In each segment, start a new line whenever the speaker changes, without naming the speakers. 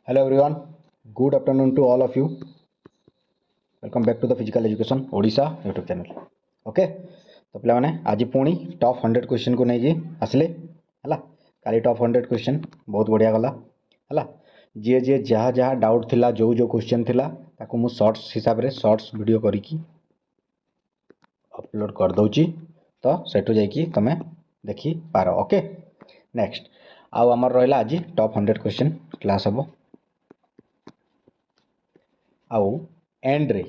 Hello everyone, good afternoon to all of you. Welcome back to the Physical Education Odisha YouTube channel. Okay तो पे मैंने आज पुणी top 100 question को नहीं आसले है काली टॉप 100 क्वेश्चन बहुत बढ़िया गला है जी जी जहाँ जहाँ डाउट थिला जो जो क्वेश्चन थिला ताको मु शॉर्ट्स हिसाब रे शॉर्ट्स वीडियो करिकी अपलोड कर दउची तो सेठु जाइकी तमे देखि पारो. ओके नेक्स्ट आउ हमर रहला आज टॉप 100 क्वेश्चन क्लास हबो आउ एंड रे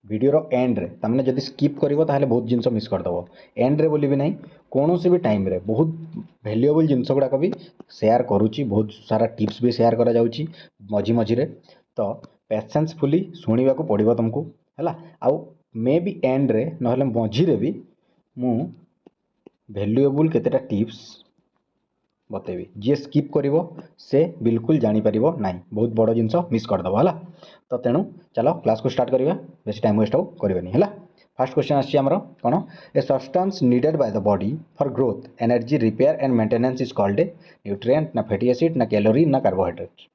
वीडियो एंड रे तमने जदि स्किप करिवो ताहले बहुत जिंस मिस कर दबो. एंड रे बोली भी नहीं कौन सी भी टाइम रे बहुत वैल्यूएबल जिंस गुडा भी शेयर करूची बहुत सारा टिप्स भी शेयर करा जाउची मझी मझी रे तो पेशेंसफुली सुनिबा को पड़िबो तुमको हैला आउ मे बी एंड रे नहले मझी रे भी मु वैल्यूएबल केतेटा टिप्स बतेबी जी स्किप करिवो से बिल्कुल जानी परिवो नहीं बहुत बड़ जिंस मिस कर दबो हैला. तो तेणु चलो क्लास को स्टार्ट करिवा बेसी टाइम वेस्ट करबेनी हैला. फर्स्ट क्वेश्चन आछि हमरो कोन a substance needed by the body for growth energy repair and maintenance is called a nutrient ना फैटी एसिड ना कैलोरी ना कार्बोहाइड्रेट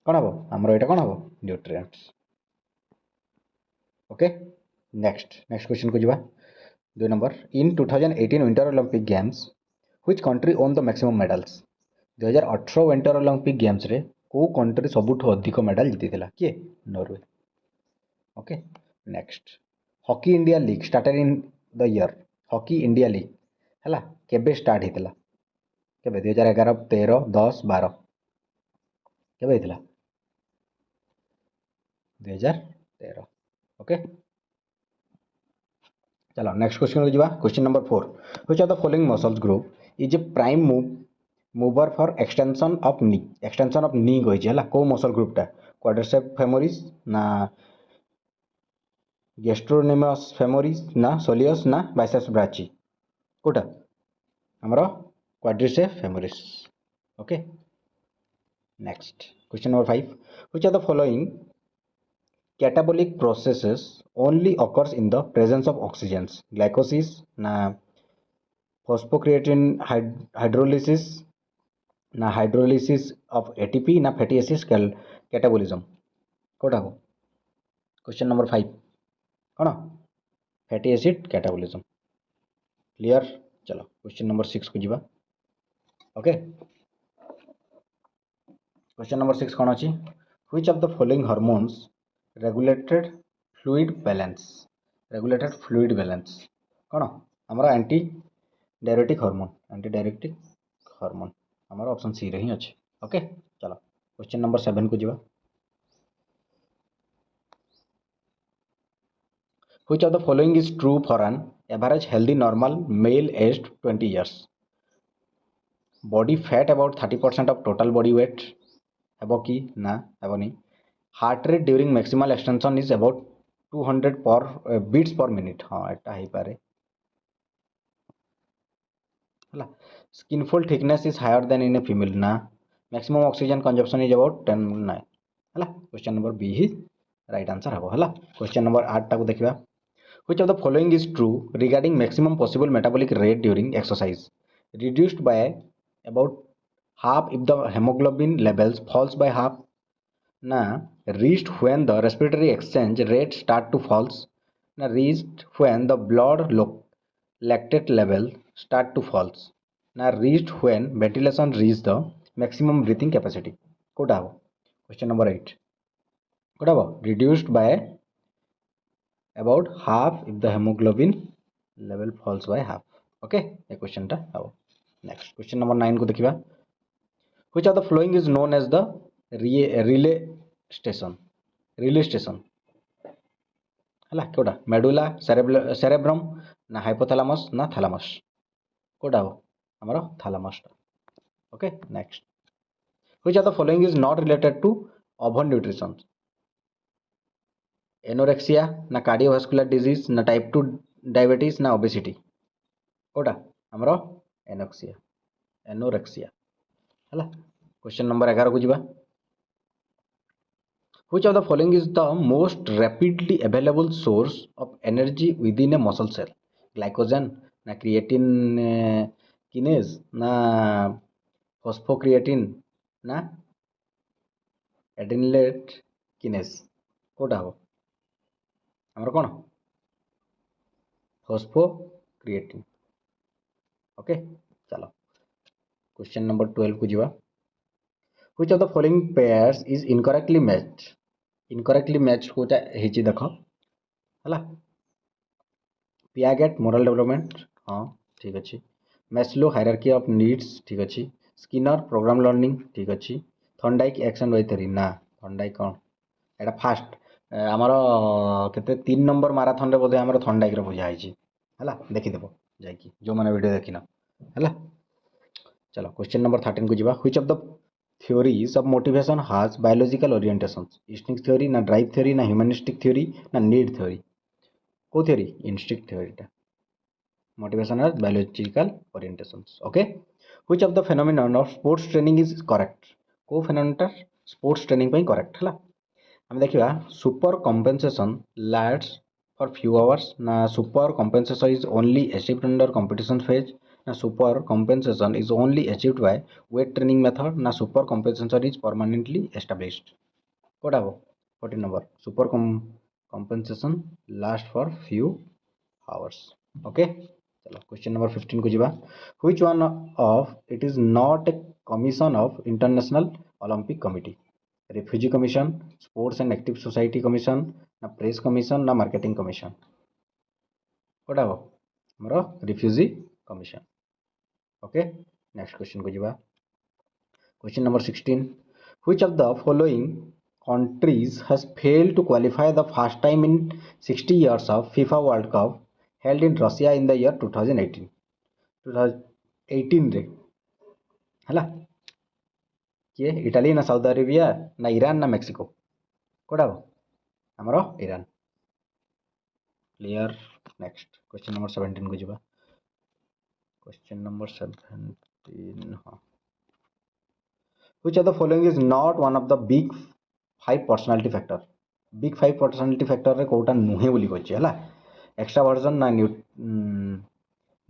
कोन हबो हमरो एटा कोन हबो न्यूट्रिएंट्स. ओके नेक्स्ट क्वेश्चन को जिबा 2 number in 2018 winter Olympic games which country own the maximum medals. 2018 winter Olympic games रे को कंट्री सबुठ अधिक मेडल जीतिथिला किए Norway. Okay next hockey India league started in the year hockey India league हैला केबे start हेतिला केबे 2011 13 10 12 केबे हेतिला 2013. ओके चलो नेक्स्ट क्वेश्चन को जिबा question number 4 which are the following muscles group is a prime mover for extension of knee कहि हैला को मसल ग्रुपटा क्वाड्रिसेप्स फेमोरिस ना गैस्ट्रोनेमस फेमोरिस ना सोलियस ना बाइसेप्स ब्राची कोटा हमरो quadriceps femoris. Okay next question number 5 which are the following catabolic processes only occurs in the presence of oxygens glycolysis ना phosphocreatine hydrolysis ना hydrolysis of ATP ना fatty acids catabolism Kota हो question number 5 कौन fatty acid catabolism clear. चलो question number 6 को जीवा. Okay question number 6 कौन अच्छी which of the following hormones regulated fluid balance कौन हमारा एंटी डायरेटिक हार्मोन हमारा ऑप्शन सी रे ही अच्छे. ओके चलो क्वेश्चन नंबर 7 को जीवा. Which of the following is true for an average healthy normal male aged 20 years? Body fat about 30% of total body weight हेबो कि ना हेबो नहीं. Heart rate during maximal extension is about 200 पर beats per minute हाँ एटा ही पारे हला. Skinfold thickness is higher than in a female ना maximum oxygen consumption is about 10 9 हला. क्वेश्चन नंबर बी ही राइट आंसर हेबो हला. क्वेश्चन नंबर 8 टा को देखिबा. Which of the following is true regarding maximum possible metabolic rate during exercise? Reduced by about half if the hemoglobin levels falls by half. Na reached when the respiratory exchange rate start to falls. Na reached when the blood lactate level start to falls. Na reached when ventilation reach the maximum breathing capacity. Kota हो question number 8 Kota हो reduced by about half if the hemoglobin level falls by half. Okay ये question टा आओ. Next question number 9 को देखिबा. which of the following is known as the relay station हला Kota medulla cerebrum ना hypothalamus ना thalamus Kota हो हमरो thalamus. Okay next which of the following is not related to over nutrition? Anorexia ना cardiovascular disease ना type 2 diabetes ना obesity कोटा हमरो एनोरेक्सिया हला. क्वेश्चन नंबर 11 को जीवा. Which of the following is the most rapidly available source of energy within a muscle cell glycogen ना creatine kinase ना फॉस्फोक्रिएटिन ना एडिनलेट किनेस कोटा हम आमर कौन फॉस्फोक्रिएटिन ओके चलो क्वेश्चन नंबर 12 को जीवा which of the following pairs is incorrectly matched कोटा हेची देखो हला पियागेट मोरल डेवलपमेंट हाँ ठीक अच्छे मैस्लो हायरार्की ऑफ नीड्स ठीक अच्छे स्किनर प्रोग्राम लर्निंग ठीक अच्छे थॉर्नडाइक एक्शन बाय थ्योरी ना थॉर्नडाइक कौन एटा फास्ट आमर केते 3 नंबर माराथन रे बोधे आमर थॉर्नडाइक रे बुझा है हला देखि देबो जाइकी जो माने वीडियो देखिना हला चलो क्वेश्चन नंबर 13 को जीवा which of the theories of motivation has biological orientations instinct theory ना drive theory ना humanistic theory ना need theory को theory instinct theory टा motivation has biological orientations okay which of the phenomenon of sports training is correct को phenomenon sports training ପାଇଁ correct हला हम देखिबा super compensation lasts for few hours ना super compensation is only achieved under competition phase ना super compensation is only achieved by weight training method ना super compensation is permanently established Kota हो 14 number super compensation last for few hours okay चलो question number 15 को जीवा which one of it is not a commission of international olympic committee refugee commission sports and active society commission ना press commission ना marketing commission Kota हो हमरो refugee commission okay next question को जीवा question number 16 which of the following countries has failed to qualify the first time in 60 years of FIFA World Cup held in Russia in the year 2018 2018 रे हला किए Italy ना south Arabia ना Iran ना Mexico Kota हो हमरो Iran clear next question number 17 को जीवा क्वेश्चन नंबर 17 हां which of the following is not one of the big 5 personality factor big 5 personality factor रे कोटा नुहे बोली कहछि हला एक्स्ट्रावर्जन ना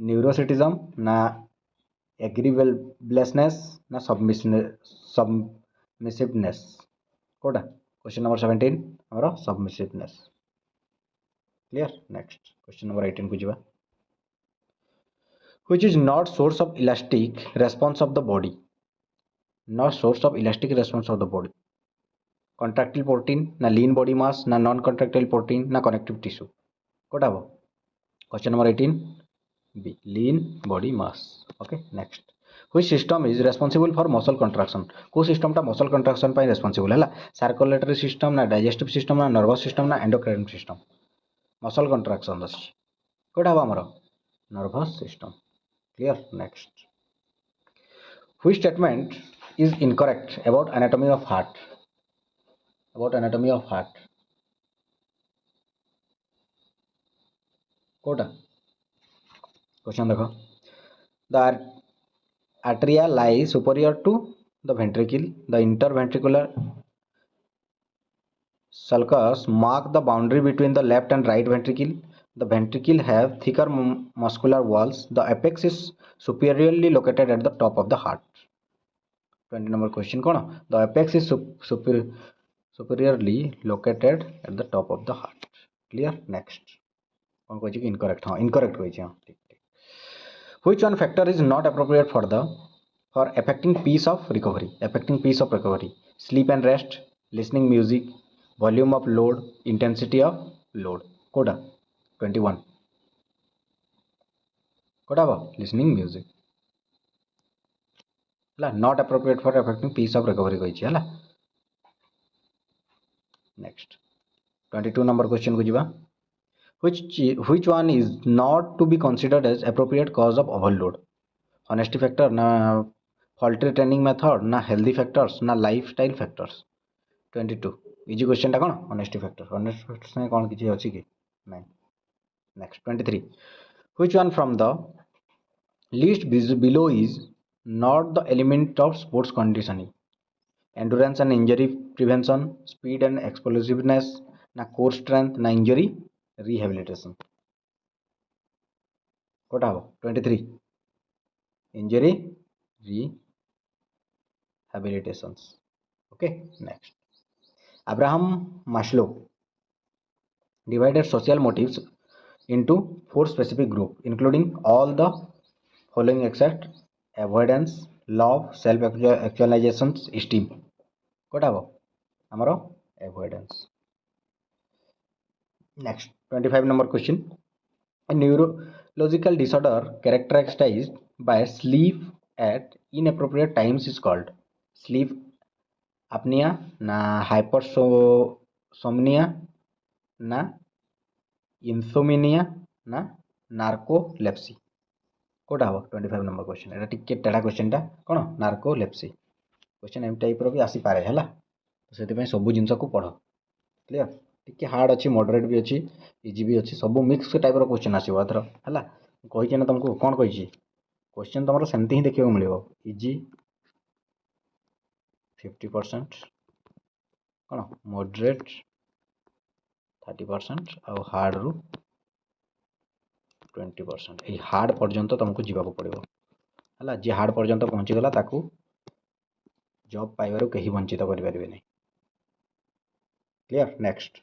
न्यूरोसिटिज्म ना एग्रीवेबलनेस ना सबमिसिवनेस कोटा क्वेश्चन नंबर 17 हमरो सबमिसिवनेस क्लियर नेक्स्ट क्वेश्चन नंबर 18 को जीवा which is not source of elastic response of the body not source of elastic response of the body contractile protein ना lean body mass ना non contractile protein ना connective tissue Kota हो question number 18 B lean body mass okay next which system is responsible for muscle contraction को system टा muscle contraction ପାଇଁ responsible हैला circulatory system ना digestive system ना nervous system ना एंडोक्राइन सिस्टम मसल कंट्राक्शन अछि कोटा हो हमरो nervous system clear next which statement is incorrect about anatomy of heart कोटा क्वेश्चन देखो the atria lie superior to the ventricle the interventricular sulcus mark the boundary between the left and right ventricle the ventricle have thicker muscular walls the apex is superiorly located at the top of the heart 20 number question कौन the apex is superiorly located at the top of the heart clear next कौन कहछि कि incorrect हां incorrect कहछि हां ठीक ठीक which one factor is not appropriate for affecting peace of recovery sleep and rest listening music volume of load intensity of load कोडा 21 कोडा बा listening music हला not appropriate for affecting peace of recovery कहछि हला next 22 number question को जीवा which one is not to be considered as appropriate cause of overload honesty factor ना faulty training method ना healthy factors ना lifestyle factors 22 easy question टा कोन honesty factor से कोन किछि अछि कि नहीं next 23 which one from the list below is not the element of sports conditioning endurance and injury prevention speed and explosiveness ना core strength ना injury rehabilitation Kota हो 23 injury rehabilitations okay next Abraham Maslow divided social motives into 4 specific groups, including all the following except avoidance, love, self actualization, esteem. What about amaro avoidance? Next, 25 number question. A neurological disorder characterized by sleep at inappropriate times is called sleep apnea, na hypersomnia, na insomnia, na narcolepsy. Kota हम 25 number question एटा टिके टेढ़ा क्वेश्चनटा कौन narcolepsy question M type भी आसीपे है से सब जिनस को पढ़ क्लीयर टिके हार्ड अच्छी मॉडरेट भी अच्छी इजी भी अच्छी सब मिक्स टाइप क्वेश्चन आसो एथर है कही ना तुमको कौन कही क्वेश्चन तुम सेमती ही देखा मिले इजी 50% कौन मॉडरेट 30% आउ हार्ड रु 20% ये हार्ड पर्यंत तुमको जीवा पड़ो है जी हार्ड पर्यंत पहुँचीगला ताकू जॉब पाइबार कहीं वंचित करें क्लियर नेक्स्ट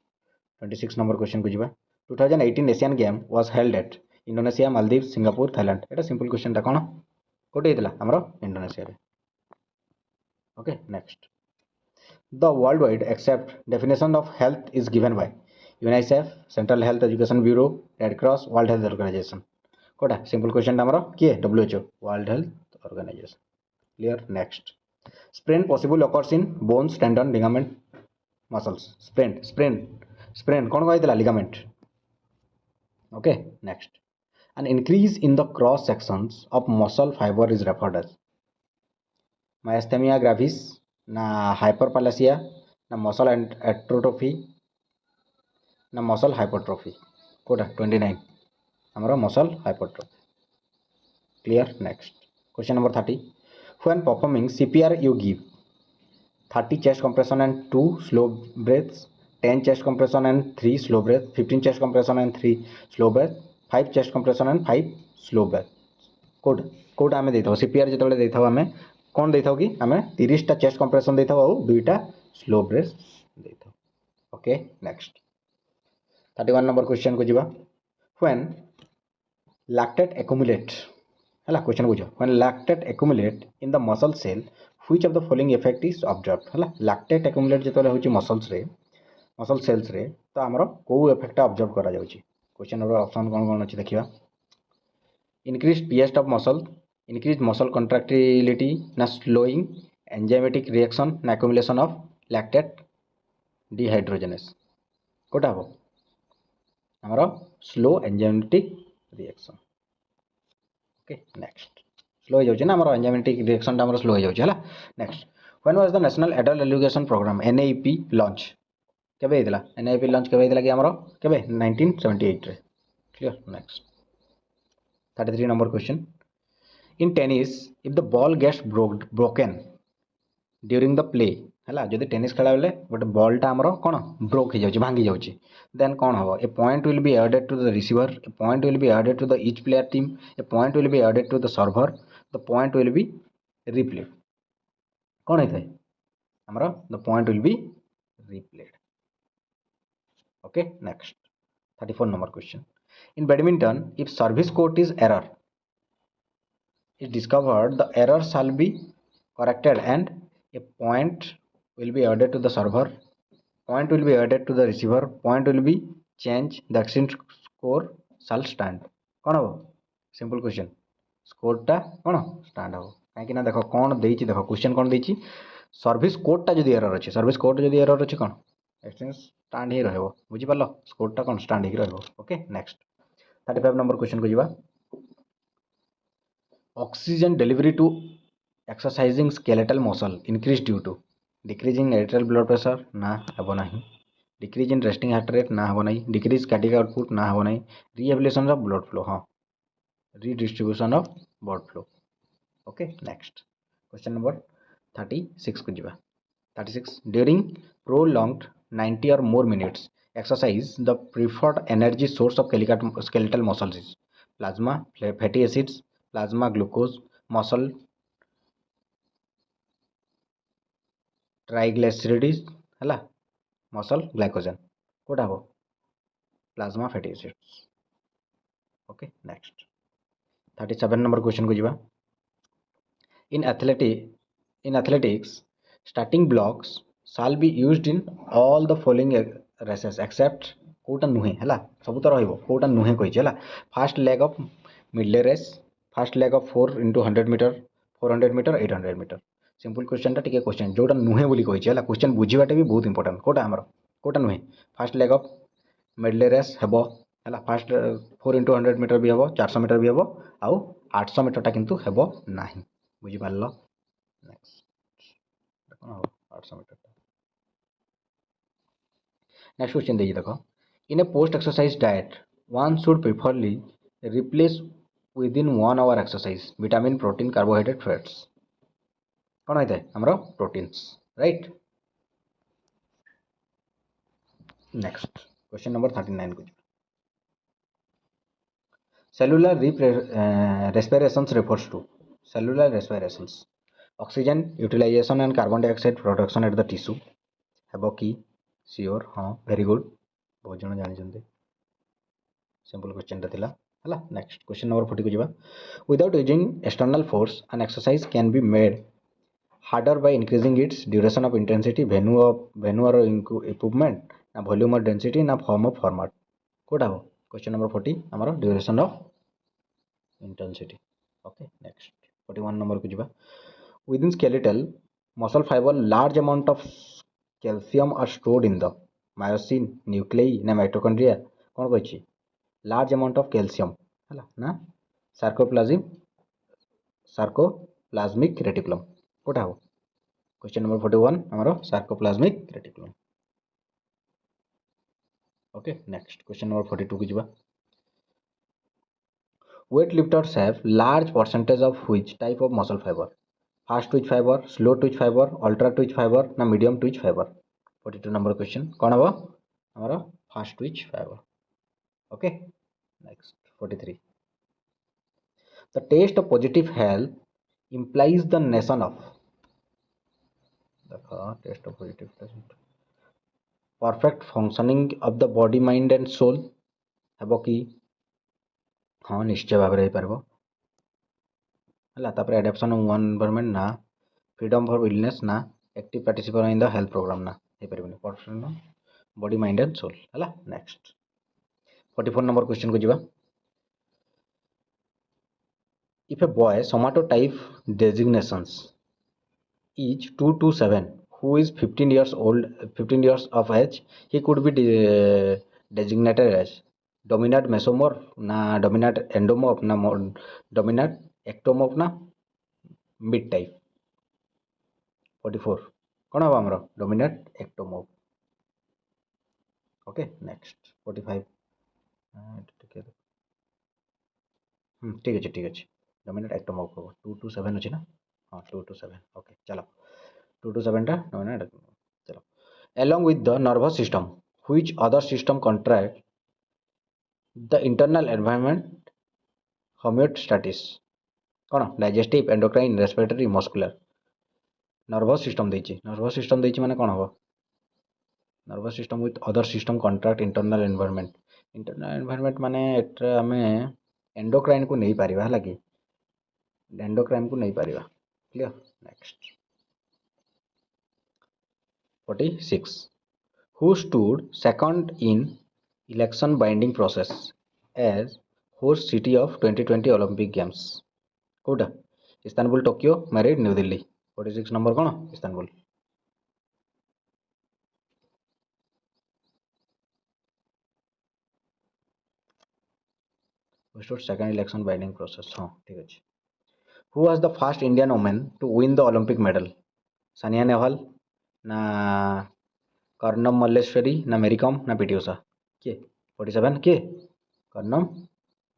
26 नंबर क्वेश्चन को जीवा 2018 Asian game was held at Indonesia Maldives Singapore Thailand एटा सिंपल क्वेश्चन टा कौन कोटे होता आमर इंडोनेशिया रे okay next the world wide accept definition of health is given by UNICEF central health education bureau red cross world health organization कोटा simple question आमर किए WHO world health organization clear next sprain possible occurs in bones tendon ligament muscles sprain कौन कहला ligament okay next an increase in the cross sections of muscle fiber is referred as myasthenia gravis na hyperplasia na muscle atrophy na muscle hypertrophy Kota 29 हमारा muscle hypertrophy clear next question number 30 when performing CPR you give 30 chest compression and 2 slow breaths, 10 chest compression and 3 slow breaths, 15 chest compression and 3 slow breaths, 5 chest compression and 5 slow breaths. Code आमे देथाव CPR जेतबेले देथाव आमे कोन देथाव कि आमे 30 टा chest compression देथाव और 2 टा slow breath देथाव okay next 31 number question को जीवा व्हेन लैक्टेट एक्युमुलेट हला क्वेश्चन बुझ when lactate accumulate in the muscle cell which of the following effect is observed है लैक्टेट एक्युमुलेट जो होची मसल सेल्स रे तो आमर को इफेक्ट ऑब्जर्व करा जाउची क्वेश्चन रो ऑप्शन कौन कौन अछि देखिबा increase pH of muscle increase muscle contractility ना स्लोइंग एंजाइमेटिक रिएक्शन ना एक्युमुलेशन ऑफ लैक्टेट डिहाइड्रोजनेस कोटा हो आमर slow enzymatic reaction okay next slow हो जाउची ना हमर एंजाइमेटिक रिएक्शन ता हमर स्लो हो जाउची हला next when was the national adult education programme NAEP launch केबे हेतला NAEP लॉन्च केबे हेतला कि हमर केबे 1978 रे clear next 33 number question in tennis if the ball gets broken during the play है जब टेनिस खेला बेले गोटे बॉलटा आमर कौन ब्रोक हो जाए भांगी जाऊँगी देन कौन हम a point will be added to the receiver a point will be added to the each player team a point will be added to the server the point will be replayed कौन होता है आमर the point will be replayed okay next 34 number question in badminton if service court is error is discovered the error shall be corrected and a point will be added to the server point will be added to the receiver point will be changed the exchange score shall stand कौन हो simple question score टा कौन stand हो कहीं देख कौन देख question कौन देती सर्विस कोड टा जदि एरर अच्छे सर्विस कोड जदि एरर अच्छे कौन एक्सचेंज स्टैंड ही रहो बुझिपार स्कोर टा कौन स्टैंड ही रहो ओके नेक्स्ट 35 नंबर क्वेश्चन को जीवा oxygen delivery to exercising skeletal muscle increase due to decrease in arterial blood pressure ना हेबो नहीं decrease in resting heart rate ना हेबो नहीं decrease cardiac output ना हेबो नहीं re-evolution of blood flow हाँ redistribution of blood flow okay next question number 36 को जीवा 36 during prolonged 90 or more minutes exercise the preferred energy source of skeletal muscles is plasma fatty acids plasma glucose muscle triglycerides है muscle glycogen Kota हम plasma fatty acids okay next 37 number question को जीवा इन athletics starting blocks shall be used in all the following races except Kota नुहे हला सब तो रहइबो कोटा नुहे कहि हला first leg of medley race first leg of 4 into 100 metre 400 metre 800 metre simple question टा टिके क्वेश्चन जोटा नुहे बोली कहि हला क्वेश्चन बुझीबाटे भी बहुत इंपोर्टेंट कोटा हमर कोटा नुहे first leg of medley race हेबो हला फर्स्ट 4 into 100 मीटर भी हेबो 400 मीटर भी हेबो आउ 800 मीटर टा किंतु हेबो नाही बुझी पारलो नेक्स्ट देखो 800 मीटर नेक्स्ट क्वेश्चन देखिए देखो in a post exercise diet one should preferably replace within 1 hour exercise vitamin protein carbohydrate fats कौन होता है हमारा proteins right next question number 39 को cellular respirations refers to cellular respirations oxygen utilization and carbon dioxide production at the tissue हेबो की sure हाँ very good बहुत जन जानी सिंपल क्वेश्चन थिला हला नेक्स्ट क्वेश्चन नंबर 40 को जीवा without using external force an exercise can be made harder by increasing its duration of intensity venue और इक्विपमेंट ना वॉल्यूम और डेंसिटी ना फॉर्म ऑफ फॉर्मेट कोटा हो क्वेश्चन नंबर 40 हमारा duration of intensity okay next 41 number को जीवा within skeletal muscle fiber large amount of calcium are stored in the myosin nuclei na mitochondria कौन कही लार्ज अमाउंट ऑफ कैल्शियम है ना sarcoplasmic reticulum Kota हो question number 41 हमारा sarcoplasmic reticulum okay next question number 42 की जीवा weight lifters have large percentage of which type of muscle fibre fast twitch fibre slow twitch fibre ultra twitch fibre ना medium twitch fibre 42 number question कौन हम हमारा fast twitch fibre okay next 43 the test of positive health implies the nation of देखो test of positive perfect functioning of the body mind and soul हेबो कि हाँ निश्चय भाव में पारबो हला तापर एडाप्शन ऑफ वन एनवायरनमेंट ना फ्रीडम फॉर इलनेस ना active participation in the health programme ना हे परबनी perfect body mind and soul हला नेक्स्ट 44 नंबर क्वेश्चन को जीवा if a boy somatotype designations is 2 to 7 who is 15 years old 15 years of age he could be designated as dominant mesomorph na dominant endomorph na dominant ectomorph na mid type 44 कौन हम आमर dominate ectomorph okay next 45 ठीक अच्छे dominate ectomorph हम 2 to 7 अच्छे ना हाँ 2 to 7 okay चलो 2 to 7 टा डोमिनेट चलो along with the nervous system which other system contract the internal environment homeostasis कौन digestive endocrine respiratory muscular nervous system देछि माने कौन हम nervous system with other system contract internal environment माने एटा हमें एंडोक्राइन को नहीं पारिबा हला कि एंडोक्राइन को नहीं Paribas clear next 46 who stood second in election binding process as host city of 2020 Olympic Games कोटा Istanbul Tokyo Madrid New Delhi 46 number कौन Istanbul stood second election binding process हाँ ठीक है who was the first Indian woman to win the Olympic medal Sania Nehwal ना कर्णम मल्लेश्वरी ना मेरी com ना PT Usha के 47 के Karnam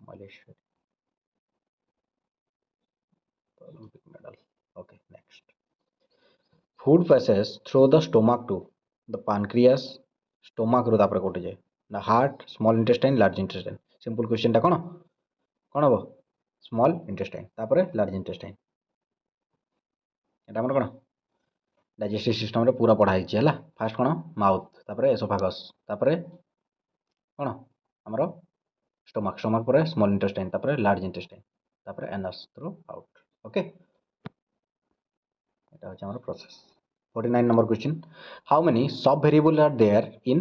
Malleswari Olympic medal okay next food passes through the stomach to the pancreas stomach रो तापर कोटे जाए the heart small intestine large intestine simple question टा कौन हम स्मॉल इंटेस्टाइन तापर लार्ज इंटेस्टाइन एटा हमर कौन डाइजेस्टिव सिस्टम रे पूरा पढ़ा है है फास्ट कौन माउथ तापर एसोफागस तापर कौन आमर स्टोमक स्टोमक पर स्मॉल इंटेस्टाइन तापर लार्ज इंटेस्टाइन तापर एनस थ्रू आउट ओके এটা হচ্ছে আমার process 49 number question how many sub variable are there in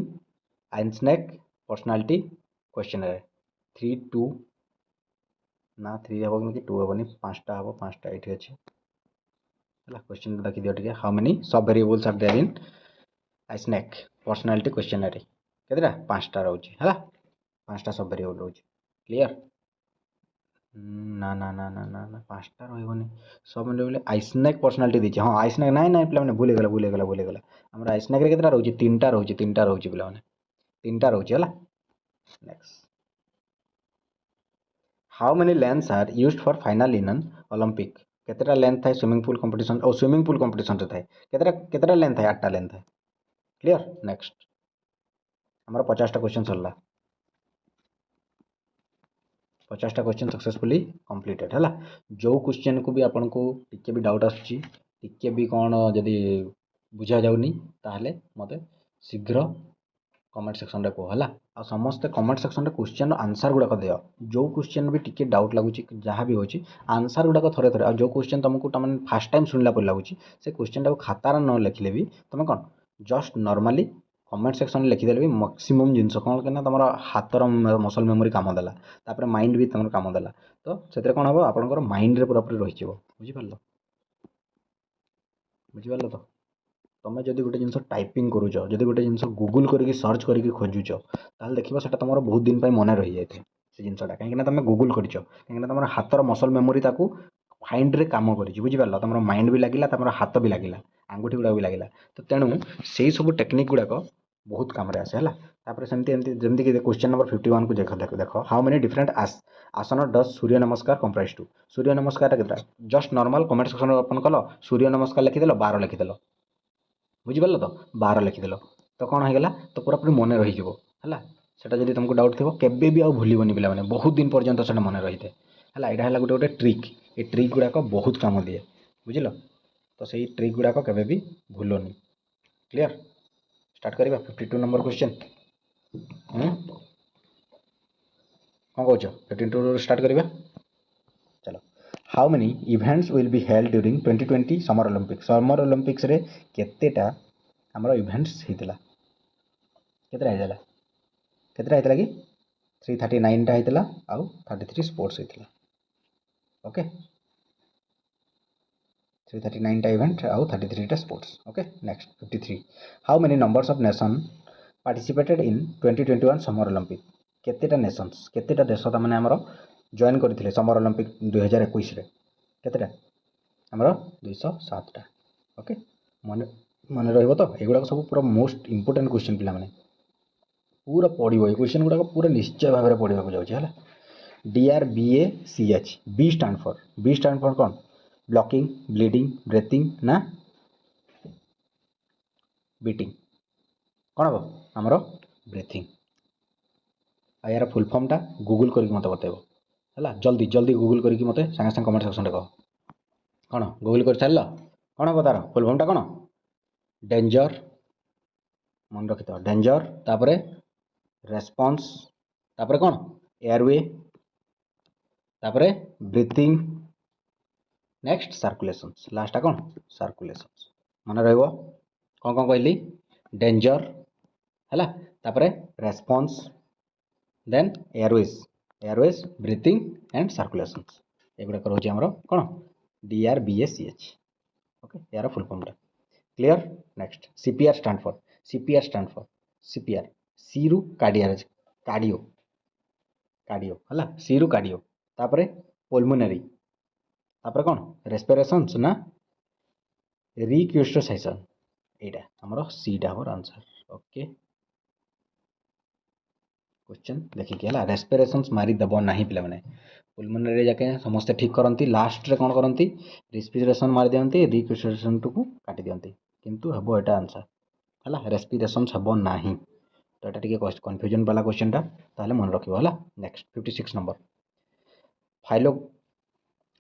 Eysenck personality questionnaire 3 2 ना 3 हेबो कि 2 हेबोनी 5टा हेबो 5टा एठी अछि हला क्वेश्चन देखि दियो टिके how many sub variables are there in Eysenck personality questionnaire केतरा 5टा रहउची हला 5टा सब वेरिएबल रहउची क्लियर ना ना ना ना ना ना 5टा रहइबोनी सब वेरिएबल आइसनेक पर्सनालिटी दिछि हां आइसनेक नाही नाही पिला माने भूले गेला हमरा आइसनेक रे केतरा रहउची 3टा रहउची पिला माने 3टा रहउची हला next how many lengths are used for final in an Olympic केतरा लेंथ है स्विमिंग पूल कंपटीशन और स्विमिंग पूल कंपटीशन रे थाए केतरा केतरा लेंथ है 8टा लेंथ है क्लियर नेक्स्ट हमरा 50टा क्वेश्चन सरला 50टा क्वेश्चन सक्सेसफुली कंप्लीटेड है जो क्वेश्चन को भी आपन को टिके भी डाउट आछी टिके भी कोन जदी बुझा जाउनी ताहले मते शीघ्र कमेंट सेक्शन रे को हला आ समस्त कमेंट सेक्शन रे क्वेश्चन आंसर गुडा दियो जो क्वेश्चन भी टिके डाउट लागुची जहाँ भी होची आंसर गुडा थरे थरे आ जो क्वेश्चन तुमको तमन फर्स्ट टाइम सुनला पर लागुची से क्वेश्चन टा खाता न लिखले भी तुम कोन जस्ट नॉर्मली कमेंट सेक्शन लिखि देले भी मैक्सिमम जिंस कोन केना तमरा हातर मसल मेमोरी काम देला तापर माइंड भी तमर काम देला तो सेतरे कोन हबो आपनकर माइंड रे पूरा पूरी रहि जिवो बुझि पारलो तो तुम जब गोटे जिन टाइपिंग करुच जब गोटे जिन गूगल करके सर्च करके खोजुच ताल देखिए सेटा तुम बहुत दिन मन रही जाए से जिनटा कहीं तुम गूगल कर कहीं तुम हाथर मसल मेमोरी ताकू फाइंड रे काम कर बुझिपार तुम माइंड भी लगे तुम हाथ भी लगे आंगुठी गुड़ा भी लगे तो तेणु से सब टेक्निक गुड़ाक बहुत कम आसे है तापर सेमती जमती कि क्वेश्चन नंबर 51 को देख हाउ मेनी डिफरेंट आसन डज सूर्य नमस्कार कंप्राइज टू सूर्य नमस्कार के just normal comment section open कल सूर्य नमस्कार लिखिदेल 12 लिखिदेल बुझिपार तो 12 लिखिदेल तो कौन होगा तो पूरा पूरी मन रही है सेटा जब तुमको डाउट थी केबे भी आउ भूलबनी पिला माने बहुत दिन पर्यंत से मन रही है यहाँ है गोटे गोटे ट्रिक ये ट्रिक गुड़ाक बहुत काम दिए बुझल तो सही ट्रिक गुड़ाक केबे भी भूलनी क्लियर स्टार्ट करिबा 52 नंबर क्वेश्चन कौन कौच 52 स्टार्ट करिबा चलो how many events will be held during 2020 summer Olympics रे केतेटा हमर इवेंट्स हेतिला केतेटा हेतिला कि 339 टा हेतिला आउ 33 स्पोर्ट्स हेतिला ओके 339 टा इवेंट आउ 33 टा sports okay next 53 how many numbers of nation participated in 2021 summer Olympic केतेटा नेशंस केतेटा देश ता माने हमर जॉइन करथिले समर ओलंपिक 2021 रे केतेटा हमर 207 टा ओके मन मन रहइबो तो एगुडा सब पूरा मोस्ट इंपोर्टेंट क्वेश्चन पिला माने पूरा पढ़ो ये क्वेश्चन गुड़ाक पूरा निश्चय भाव में पढ़ा जाए DRBACH बी स्टैंड फॉर कौन ब्लॉकिंग ब्लीडिंग ब्रेथिंग ना बीटिंग कौन हम आमर ब्रेथिंग यार फुल फॉर्म टा गूगल करके मत बतेब है जल्दी जल्दी गूगल करके मत सागे सागे कमेंट सेक्शन कह कौन गूगल कर सार कौन हम तार फुल फॉर्म टा कौन डेंजर मन रखी था डेंजर तापर रेस्पॉन्स तापर कौन एयरवे तापर ब्रीथिंग नेक्स्ट सर्कुलेशंस लास्ट कौन सर्कुलेशंस मन रहिबो कौन कौन कहली डेंजर है तापर response then airways breathing and circulations एगुड़ा रोचे आमर कौन DRBACH ओके यार full form clear next CPR stand for C रु कार्डियो है सी रु कार्डियो तापर पुल्मोनरी तापर कौन रेस्पिरेशंस ना रिक्वेस्टोसाइसन एटा हमर सीटा हमर आंसर ओके क्वेश्चन देखिए है रेस्पिरेशंस मारी दब नहीं पिला माने पुल्मोनरी जाके समस्ते ठीक करती लास्ट रे कौन करती रेस्पिरेशन मारी दियंती रिक्वेस्टोसाइसन को काटी दियंती किंतु हेबो एटा आंसर है रेस्पिरेशन हेबो नाही तो यहाँ टे कन्फ्यूजन वाला क्वेश्चन ताहले मन रखिबो है नेक्स्ट 56 नंबर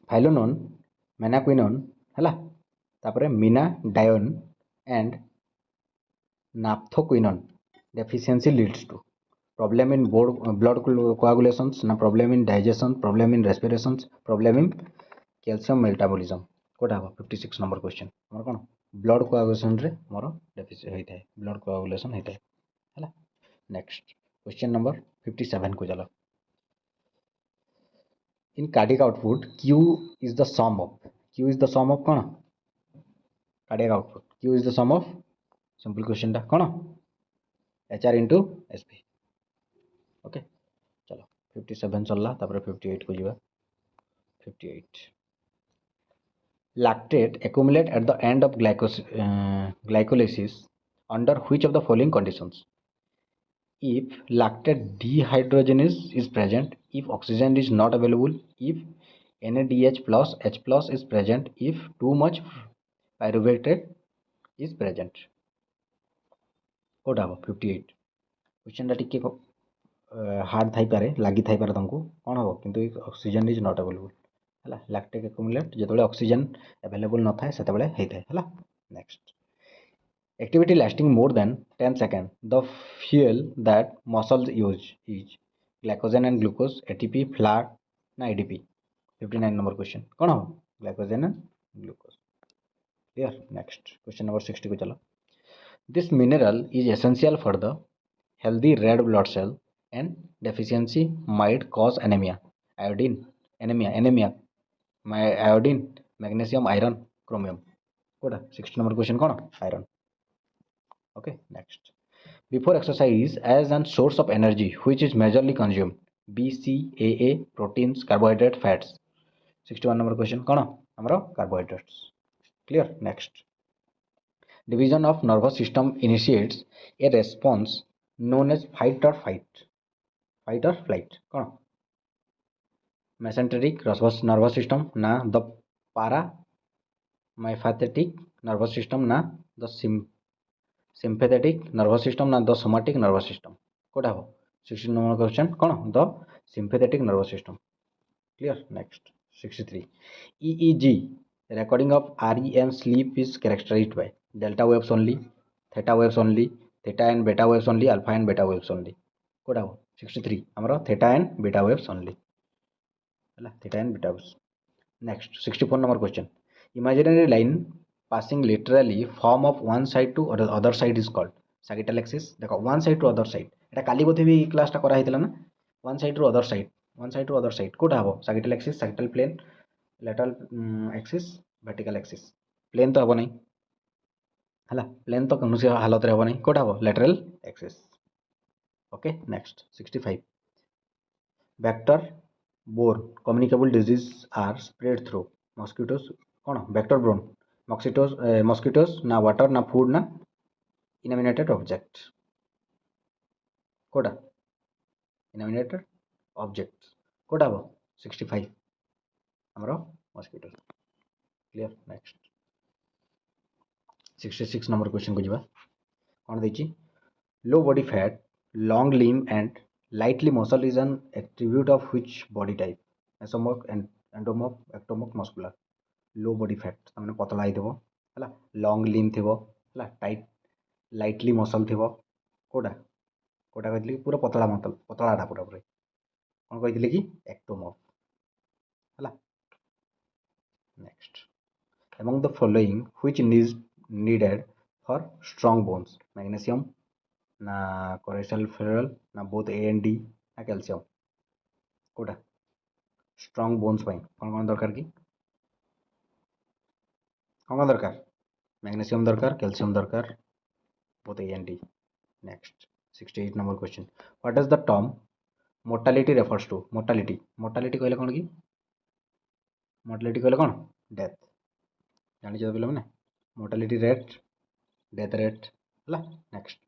फाइलोनोन मेनाक्विनोन है तापर Meena डायोन and naphthoquinone deficiency leads to problem in blood coagulations, na problem in digestion, problem in respirations, problem in calcium metabolism. Kota हम 56 नंबर क्वेश्चन हमर कोन ब्लड कोआगुलेशन रे मोर डेफिसिट होइता है, ब्लड कोआगुलेशन होइता है हला। नेक्स्ट क्वेश्चन नंबर 57 को चलो। इन cardiac output Q is the sum of cone cardiac output Q is the sum of simple question टा कोन HR into SP। Okay चलो 57 चलला तापर 58 को जीवा। 58 lactate accumulate at the end of glycolysis under which of the following conditions? If lactate dehydrogenase is present, if oxygen is not available, if NADH plus H plus is present, if too much pyruvate is present. कोटा 58 question टा टिके hard Thai पारे लागी Thai पारे तुमको कौन हम किंतु ऑक्सीजन इज नॉट अवेलेबल है लैक्टिक एक्युमुलेट जो ऑक्सीजन अवेलेबल न थाए सेते होता है। Next activity lasting more than 10 seconds, the fuel that muscles use is glycogen and glucose, ATP, fat na ADP। 59 number question कौन हो glycogen and glucose। clear। next question number 60 को चलो। this mineral is essential for the healthy red blood cell and deficiency might cause anemia। iodine anemia iodine magnesium iron chromium Kota 60 number question कौन iron। okay next before exercise as an source of energy which is majorly consumed BCAA proteins carbohydrate fats। 61 number question कौन हमरो carbohydrates। clear। next division of nervous system initiates a response known as fight or flight कौन mesenteric nervous system ना the paramypathetic nervous system ना the sympathetic nervous system ना the somatic nervous system Kota हो 16 number question कौन the sympathetic nervous system। clear। next 63 EEG recording of REM sleep is characterized by delta waves only, theta waves only, theta and beta waves only, alpha and beta waves only Kota हो 63 हमरो theta and beta waves only है theta and beta waves। next 64 number question imaginary line passing literally form of one side to other side is called sagittal axis। देखो one side to other side एटा काली बोथे भी class टा करा हितला ना one side to other side Kota हबो sagittal axis sagittal plane lateral axis vertical axis plane तो हबो नहीं हला plane तो कौन सी हालत रे हबो नहीं कोटा हबो lateral axis। Okay next 65 vector borne communicable disease are spread through mosquitoes कौन vector borne mosquitoes ना water ना food ना inanimate object कोटा inanimate objects कोटा हबो 65 हमरो mosquitoes। clear। next 66 number question को जीवा कौन देची low body fat long limb and lightly muscle is an attribute of which body type mesomorph and endomorph ectomorph muscular। low body fat तमने पतला ही देबो हला long limb थेबो हला tight lightly muscle Thebo Kota Kota कहतली पूरा पतलाटा पूरा पूरा कौन कहतली कि ectomorph हला। next among the following which is needed for strong bones magnesium ना कोलेस्ट्रॉल फेरल ना बोथ ए एंड डी ना कैल्शियम कोटा स्ट्रॉन्ग बोन्स पाई कौन कौन दरकार की कौन दरकार मैग्नीशियम दरकार कैल्शियम दरकार both A and D. Next 68 number question what does the term mortality refers to mortality कहले कौन की मोर्टालिटी कहले कौन डेथ जानि छ पिला माने मोर्टालिटी रेट डेथ रेट हला। Next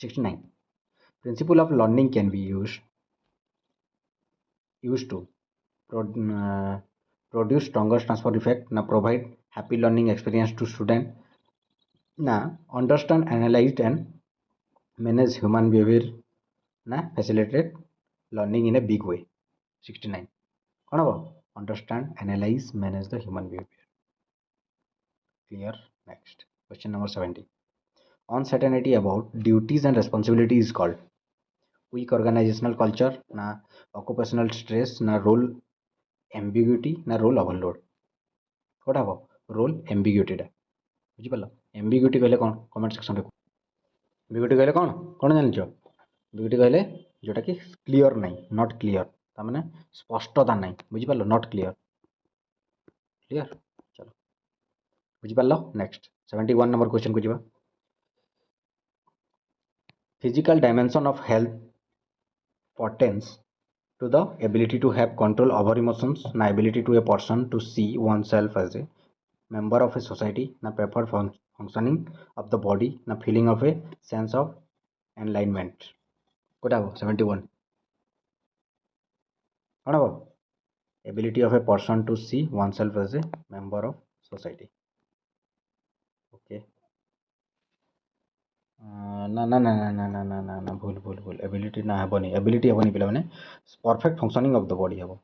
69 principle of learning can be used to produce stronger transfer effect na provide happy learning experience to student na understand analyze and manage human behavior na facilitate learning in a big way। 69 कौन हम understand analyze manage the human behavior। clear। next Question number 70. Uncertainty about duties and responsibility is called weak organizational culture, na occupational stress, na role ambiguity, na role overload. Kota हम role ambiguity बुझिपार ambiguity कहले कौन comment section रे ambiguity कहले कौन कौन जान ambiguity कहले जोटा कि क्लियर नहीं नॉट क्लियर तार स्पष्टता नहीं बुझिपार नॉट क्लियर क्लियर चलो बुझिपार नेक्स्ट 71 नंबर क्वेश्चन को जीवा physical dimension of health pertains to the ability to have control over emotions na ability to a person to see oneself as a member of a society na preferred functioning of the body na feeling of a sense of enlightenment कोटा हो 71 कौन हो ability of a person to see oneself as a member of society okay ना ना ना ना ना ना ना ना ना भूल भूल भूल एबिलिटी ना हेबनी एबिलिटी हेबनी पिला माने perfect functioning of the body हेबो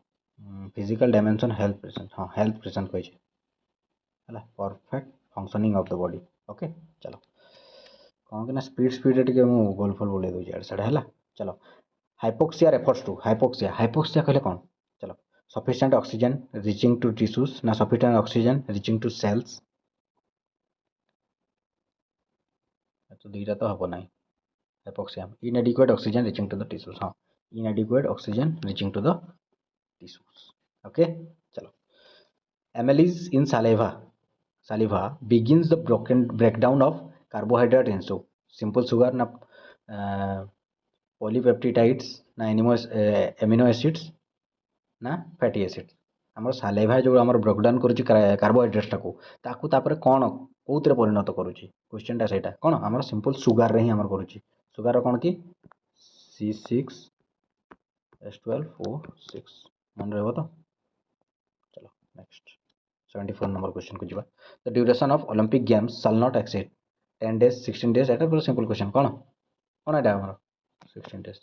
फिजिकल डायमेंशन हेल्थ प्रेजेंट हाँ हेल्थ प्रेजेंट कहि है perfect functioning of the body okay चलो कौन कि ना स्पीड स्पीड रे टिके मु गोल फॉल बोले दउ यार साडे हला चलो hypoxia refers to hypoxia hypoxia कहले कौन चलो sufficient oxygen reaching to tissues ना sufficient oxygen reaching to cells तो दुईटा तो हबो नाही hypoxia inadequate oxygen reaching to the tissues हाँ inadequate oxygen reaching to the tissues okay चलो amylase in saliva begins the breakdown of carbohydrate into simple sugar na polypeptides na amino acids ना fatty acids आमर सालेभा जो आमर breakdown करुच्ची carbohydrates टाकू ताकू तापर कौन कौन परिणत करुच्ची क्वेश्चन टा सहीटा कौन आमर सिंपल सुगार रे ही आमर करुच्ची सुगार कौन कि C6H12O6 मन रहो तो चलो नेक्स्ट 74 नंबर क्वेश्चन को जीवा the duration of Olympic games shall not exceed 10 days 16 days एटा पूरा सिंपल क्वेश्चन कौन कौन एटा हमर 16 days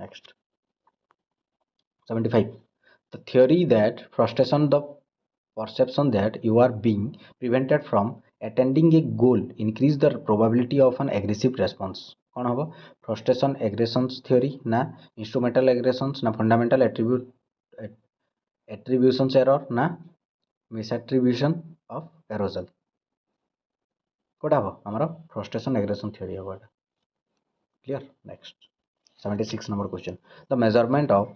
next 75 the theory that frustration the perception that you are being prevented from attending a goal increase the probability of an aggressive response कौन हम frustration aggressions theory ना instrumental aggressions ना fundamental attributions error ना misattribution of arousal Kota हम हमारा frustration aggression theory हम clear next 76 number question the measurement of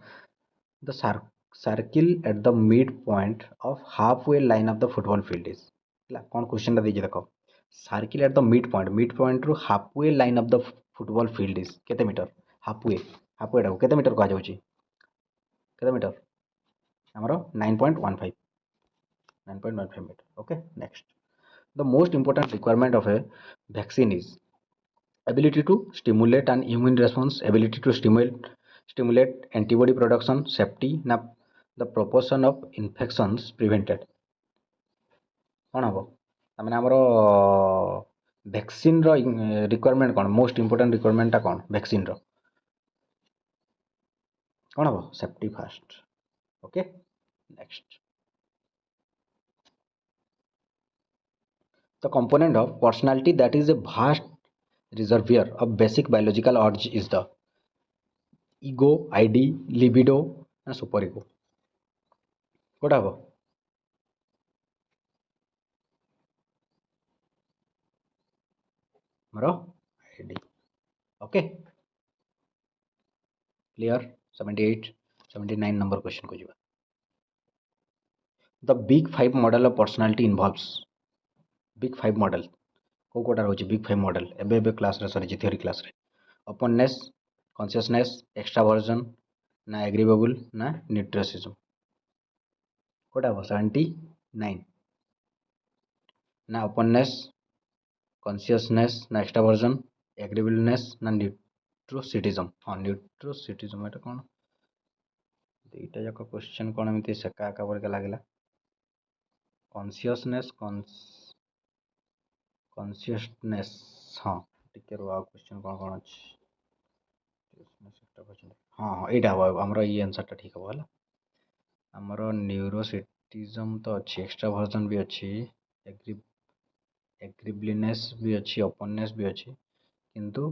the circle at the midpoint of halfway line of the football field is कौन question टा देछि देखो circle at the mid point रु halfway line of the football field is केते metre halfway halfway टा केते metre कहा जाउची केते मीटर हमरो 9.15 9.15 metre okay next the most important requirement of a vaccine is ability to stimulate an immune response ability to stimulate antibody production safety na the proportion of infections prevented कौन हम तार आमर vaccine requirement कौन most important requirement कौन vaccine कौन हम safety fast okay next the component of personality that is a vast reservoir of basic biological urge is the ego id libido na super ego कोटा हम मरो id okay clear 78 79 number question को जीवा the big five model of personality involves big five model को कोटा रोची big five model एबे class रे सरी थ्योरी क्लास रे ओपननेस कॉन्शियसनेस एक्सट्रावर्जन ना एग्रीवेबल ना न्यूट्रिसिज्म कोटा हो 79 ना ओपननेस कॉन्शियसनेस ना एक्सट्रावर्जन एग्रीवेबलनेस ना न्यूट्रोसिटिज्म हाँ न्यूट्रोसिटिज्म एटा कौन दुईटा जाक क्वेश्चन कौन एमती सेका एका परिका लागला कॉन्शियसनेस कॉन्शियसनेस हाँ टिके रो क्वेश्चन कौन कौन अछि हाँ हाँ एटा हमरो ई आंसर टा ठीक हो हला हमरो न्यूरोसिटिज्म तो अच्छी एक्स्ट्रावर्जन भी अच्छी एग्रीबलीनेस भी अच्छी ओपननेस भी अच्छी किंतु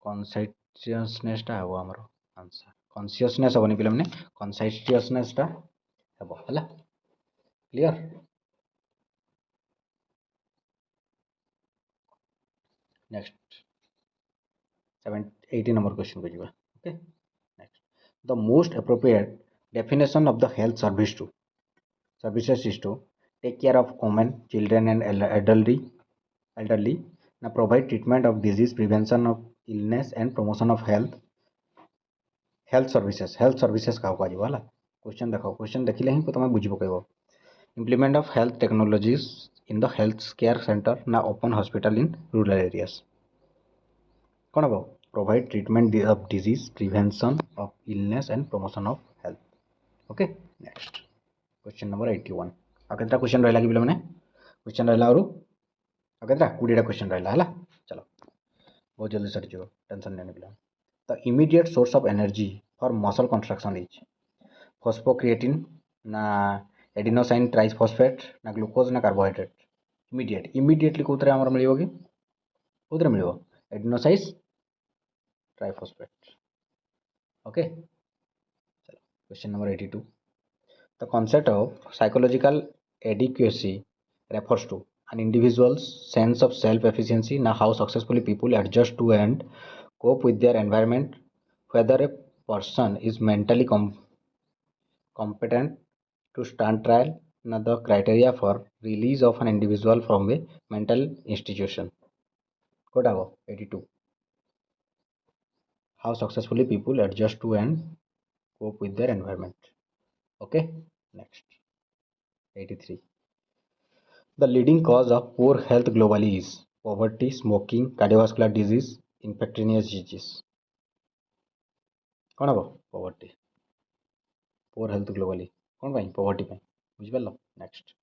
कनसाइटियसनेसटा हे आमर आंसर कनसीयसनेस हेनी पे मैंने कनसाइटियसनेसटा हे है क्लियर। नेक्स्ट 80 नंबर क्वेश्चन को जीवा okay next the most appropriate definition of the health service to services is to take care of women children and elderly now provide treatment of disease prevention of illness and promotion of health services का कह होला question देखो question देखिले ही तुम बुझी पकेबो implement of health technologies in the health care center ना open hospital in rural areas कौन हम provide treatment of disease prevention of illness and promotion of health okay next question number 81 आ केतना question रहला कि माने क्वेश्चन रहला और आ केतना 20 टा क्वेश्चन रहला हला चलो बहुत जल्दी सर जो टेंशन लेने पिला the immediate source of energy for muscle construction is phosphocreatine ना एडिनोसाइन ट्राइफॉस्फेट ना ग्लूकोज ना कार्बोहाइड्रेट इमीडिएटली कोतरे हमर मिलियो कि कोतरे मिलियो एडिनोसाइज ट्राइफॉस्फेट ओके चलो question number 82 The concept of psychological adequacy refers to an individual's sense of self-efficiency now how successfully people adjust to and cope with their environment, whether a person is mentally competent to stand trial, now the criteria for release of an individual from a mental institution. What about 82? How successfully people adjust to and cope with their environment. Okay, next 83. The leading cause of poor health globally is poverty, smoking, cardiovascular disease, infectious disease. कौन हम poverty poor health globally कौन पाई poverty pi बुझिपाल next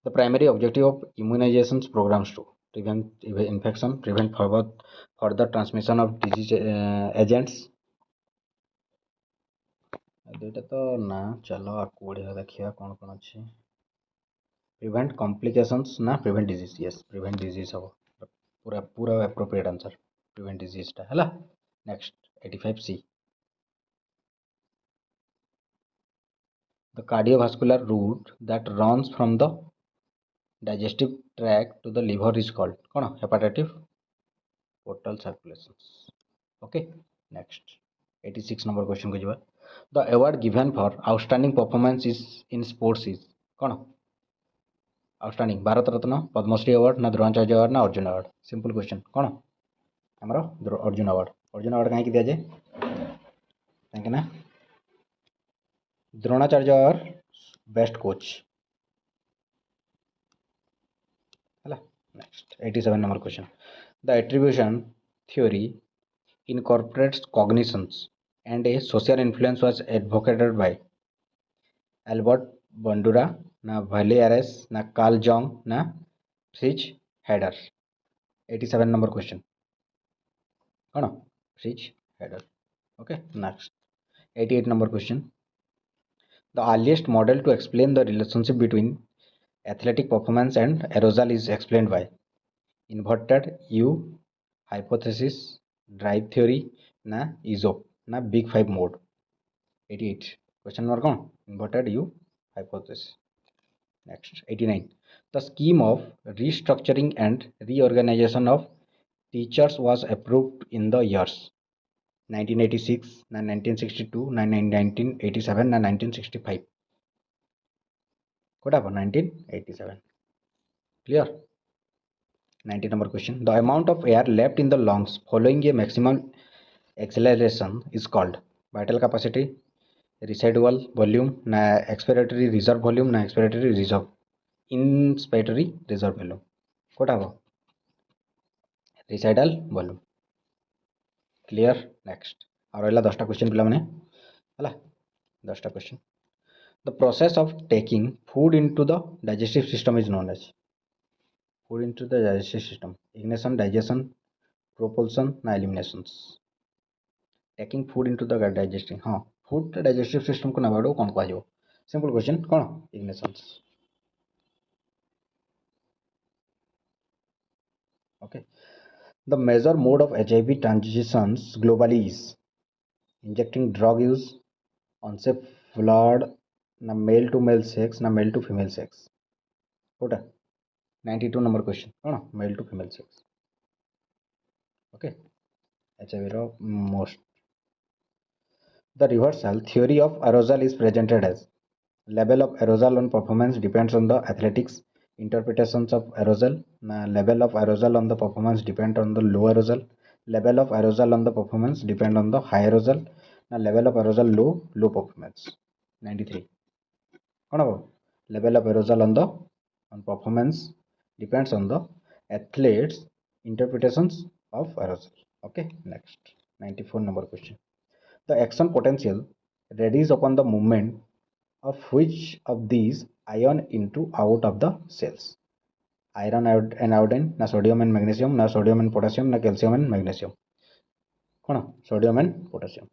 the primary objective of immunizations programs to prevent infection prevent further transmission of disease agents दुईटा तो ना चलो आपको बढ़िया देखिए कौन कौन अच्छे prevent complications ना prevent disease yes prevent disease हम पूरा पूरा appropriate answer prevent disease टा है next 85C the cardiovascular route that runs from the digestive tract to the liver is called कौन hepatitis portal circulations okay next 86 number question को जवाब the award given for outstanding performance is in sports is कौन outstanding Bharat Ratna Padmashri award ना Dronacharya award ना Arjun award simple question कौन आमर Arjun award कहीं दिया जाए कहीं ना द्रोणाचार्य अवार्ड बेस्ट कोच है next 87 number question the attribution theory incorporates cognitions and a social influence was advocated by Albert Bandura na Valiares na Carl Jung na Fritz Heider 87 number question कौन Fritz Heider okay next 88 number question the earliest model to explain the relationship between athletic performance and arousal is explained by inverted U hypothesis drive theory ना ESOP ना big five mode 88 question number कौन inverted U hypothesis next 89 the scheme of restructuring and reorganization of teachers was approved in the years 1986 na 1962 na 1987 na 1965 what happened 1987 clear 90 number question the amount of air left in the lungs following a maximum acceleration is called vital capacity residual volume na expiratory reserve volume na expiratory reserve inspiratory reserve volume what happened residual volume clear next और रहला 10टा question पिला माने हला 10टा question the process of taking food into the digestive system is known as food into the digestive system ignition digestion propulsion na eliminations taking food into the digesting हाँ food digestive system को नबाड़ो कौन कहा जाओ simple question कौन ignitions Okay. The major mode of HIV transitions globally is injecting drug use, unsafe blood, na male to male sex, na male to female sex. What? 92 number question. No, male to female sex. Okay. HIV ro most. The reversal theory of arousal is presented as level of arousal on performance depends on the athletics interpretations of arousal. Level of arousal on the performance depend on the low arousal. Level of arousal on the performance depend on the high arousal. Level of arousal low performance. 93. କ'ଣ ହେବ? Level of arousal on performance depends on the athlete's interpretations of arousal. Okay, next 94 number question. The action potential varies upon the movement of which of these ion into out of the cells. Iron and iodine, na sodium and magnesium, na sodium and potassium, na calcium and magnesium. କ'ଣ? Sodium and potassium.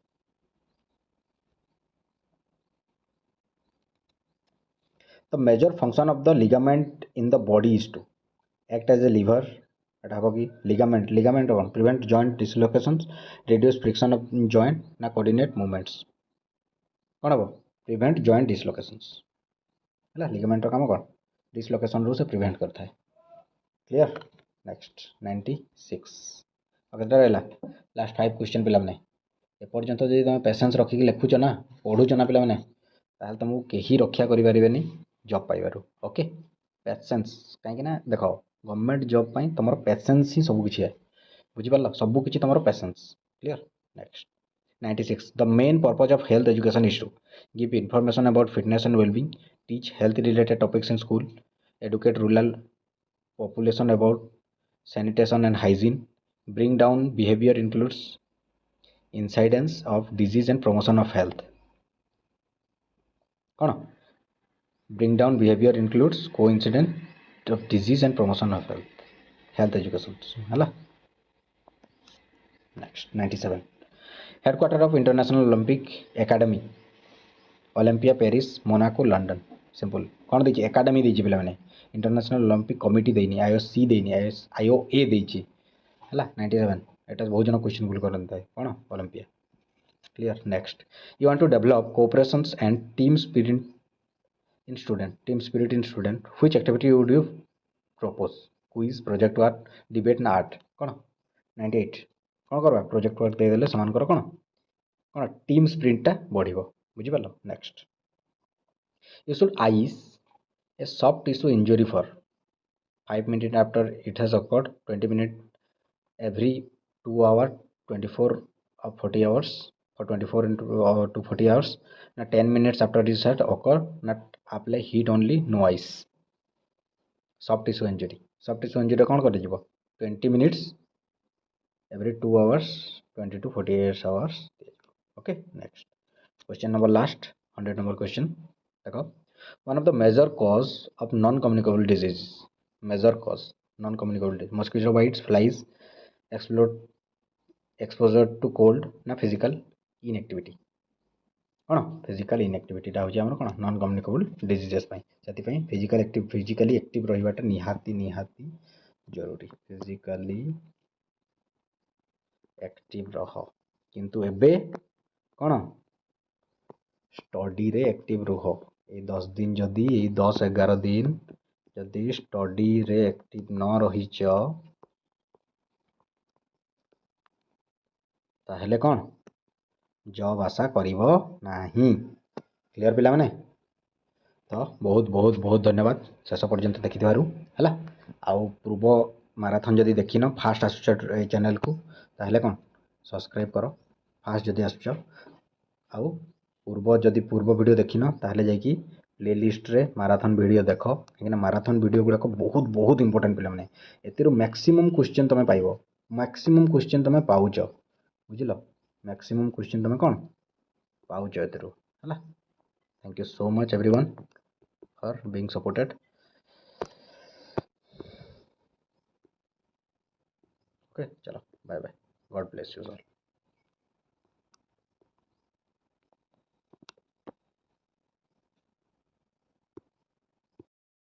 The major function of the ligament in the body is to act as a lever. Ligament on prevent joint dislocations, reduce friction of joint, na coordinate movements. କ'ଣ ହେବ? Prevent joint dislocations. ହେଲା ligamentର କାମ କ'ଣ? Dislocationରୁ ସେ prevent କରିଥାଏ. Clear? Next 96. କେତେଟା ରହିଲା? Last 5 question ପିଲାମାନେ. ଏପର୍ଯ୍ୟନ୍ତ ଯଦି ତୁମେ ପେସେନ୍ସ ରଖିକି ଲେଖୁଛ ନା ପଢ଼ୁଛ ନା ପିଲାମାନେ ତାହେଲେ ତୁମକୁ କେହି ରକ୍ଷା କରିପାରିବେନି ଜବ୍ ପାଇବାରୁ. Okay, patience. କାହିଁକି ନା ଦେଖ ଗଭର୍ଣ୍ଣମେଣ୍ଟ ଜବ୍ ପାଇଁ ତୁମର ପେସେନ୍ସ ହିଁ ସବୁକିଛି है. ବୁଝିପାରିଲ? ସବୁକିଛି ତୁମର patience. Clear? Next 96. The main purpose of health education is to give information about fitness and well-being, teach health related topics in school, educate rural population about sanitation and hygiene, bring down behavior includes incidence of disease and promotion of health. କ'ଣ? Bring down behavior includes coincidence of disease and promotion of health education. ହେଲା? Next 97. Headquarter of International Olympic Academy, Olympia, Paris, Monaco, London. Simple. କ'ଣ ଦେଇଛି? Academy ଦେଇଛି ପିଲାମାନେ. International Olympic committee ଦେଇନି, IOC ଦେଇନି, IOA ଦେଇଛି. ହେଲା 97. ଏଇଟା ବହୁତ ଜଣ କ୍ୱେଶ୍ଚନ୍ ଭୁଲ କରନ୍ତି. କ'ଣ? Olympia. Clear? Next. You want to develop cooperations and team spirit in student. Which activity would you propose? Quiz, project work, debate na art. କ'ଣ? 98. କ'ଣ କରିବା? ପ୍ରୋଜେକ୍ଟ ୱାର୍କ ଦେଇଦେଲେ ସେମାନଙ୍କର କ'ଣ ଟିମ୍ ସ୍ପ୍ରିଣ୍ଟଟା ବଢ଼ିବ. ବୁଝିପାରିଲ? Next. You should ice a soft tissue injury for 5 minutes after it has occurred, 20 minutes every 2 hours, 24 or 40 hours, for 24 to 40 hours. Now 10 minutes after this had occurred, not apply heat only, no ice. Soft tissue injury. Soft tissue injury କ'ଣ କରାଯିବ? 20 minutes every 2 hours, 20 to 48 hours. Okay, next question number last 100 number question. देखो, one of the major cause of non-communicable disease. Major cause non-communicable disease. Mosquito bites, flies, exposure to cold, ना physical inactivity. କ'ଣ? Physical inactivity ଟା ହେଉଛି ଆମର କ'ଣ non-communicable diseases ପାଇଁ. ସେଥିପାଇଁ physically active ରହିବାଟା ନିହାତି ଜରୁରୀ. Physically active ରହ. କିନ୍ତୁ ଏବେ କ'ଣ ଷ୍ଟଡିରେ ଆକ୍ଟିଭ ରୁହ. ଏଇ 10 ଦିନ ଯଦି ଏଇ 10-11 ଦିନ ଯଦି ଷ୍ଟଡିରେ ଆକ୍ଟିଭ ନ ରହିଛ ତାହେଲେ କ'ଣ ଜବ୍ ଆଶା କରିବ ନାହିଁ. କ୍ଲିୟର ପିଲାମାନେ? ତ ବହୁତ ଧନ୍ୟବାଦ ଶେଷ ପର୍ଯ୍ୟନ୍ତ ଦେଖିଥିବାରୁ. ହେଲା, ଆଉ ପୂର୍ବ ମାରାଥନ୍ ଯଦି ଦେଖିନ ଫାଷ୍ଟ ଆସୁଛ ଏ ଚ୍ୟାନେଲକୁ ତାହେଲେ କ'ଣ ସବସ୍କ୍ରାଇବ୍ କର ଫାଷ୍ଟ ଯଦି ଆସୁଛ. ଆଉ ପୂର୍ବ ଭିଡ଼ିଓ ଦେଖିନ ତାହେଲେ ଯାଇକି ପ୍ଲେ ଲିଷ୍ଟରେ ମାରାଥନ୍ ଭିଡ଼ିଓ ଦେଖ. କାହିଁକିନା ମାରାଥନ୍ ଭିଡ଼ିଓ ଗୁଡ଼ାକ ବହୁତ ଇମ୍ପୋର୍ଟାଣ୍ଟ ପିଲାମାନେ. ଏଥିରୁ ମ୍ୟାକ୍ସିମମ୍ କ୍ୱେଶ୍ଚନ୍ ତୁମେ ପାଇବ. ମ୍ୟାକ୍ସିମମ୍ କ୍ୱେଶ୍ଚନ୍ ତୁମେ ପାଉଛ. ବୁଝିଲ? ମ୍ୟାକ୍ସିମମ୍ କ୍ୱେଶ୍ଚନ୍ ତୁମେ କ'ଣ ପାଉଛ ଏଥିରୁ. ହେଲା, thank you so much everyone for being supported. Okay, ଚलो bye bye. God bless you all.